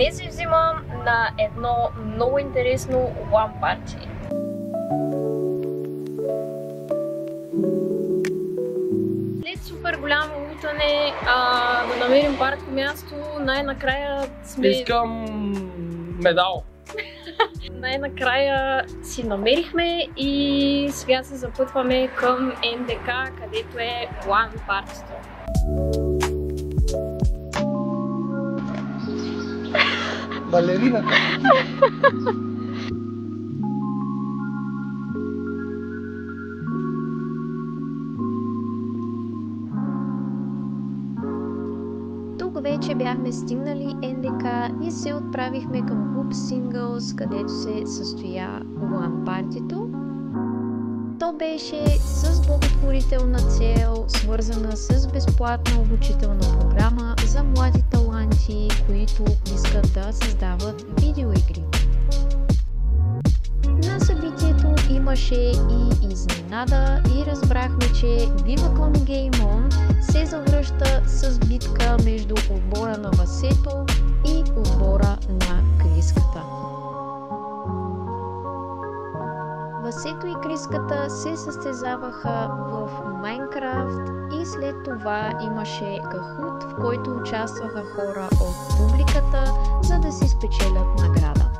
Днес ви взимам на едно много интересно LAN парти. След супер голямо лутане да намерим парко място, най-накрая сме... Искам медал. Най-накрая си намерихме и сега се запътваме към НДК, където е LAN партито. Балерината. Тук вече бяхме стигнали НДК и се отправихме към клуб Singles, където се състоя LAN партито. То беше с благотворителна цел, свързана с безплатна обучителна програма за млади таланти, които искат да създават видеоигри. На събитието имаше и изненада и разбрахме, че Viva Game On се завръща с битка между отбора на Васето и отбора на Криската. Васето и Криската се състезаваха в Майнкрафт и след това имаше кахут, в който участваха хора от публиката, за да си спечелят награда.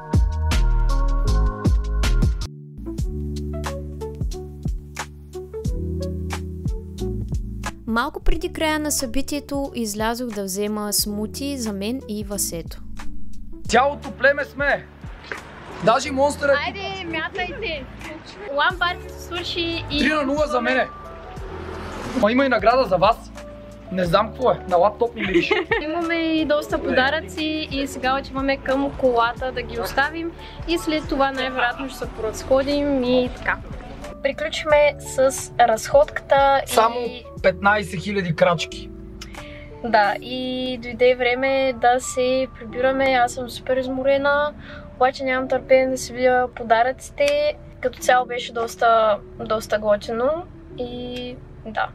Малко преди края на събитието излязох да взема смути за мен и Васето. Цялото племе сме! Даже и монстъра. Айде, мятайте! LAN партито свърши и... 3-0 за мене! Ма има и награда за вас. Не знам какво е, на лаптоп ми мирише. Имаме и доста подаръци и сега отиваме към колата да ги оставим и след това най-вероятно ще се поразходим и така. Приключиме с разходката. Само 15 000 крачки. Да, и дойде време да се прибираме. Аз съм супер изморена, обаче нямам търпение да си видя подаръците. Като цяло беше доста готино и да.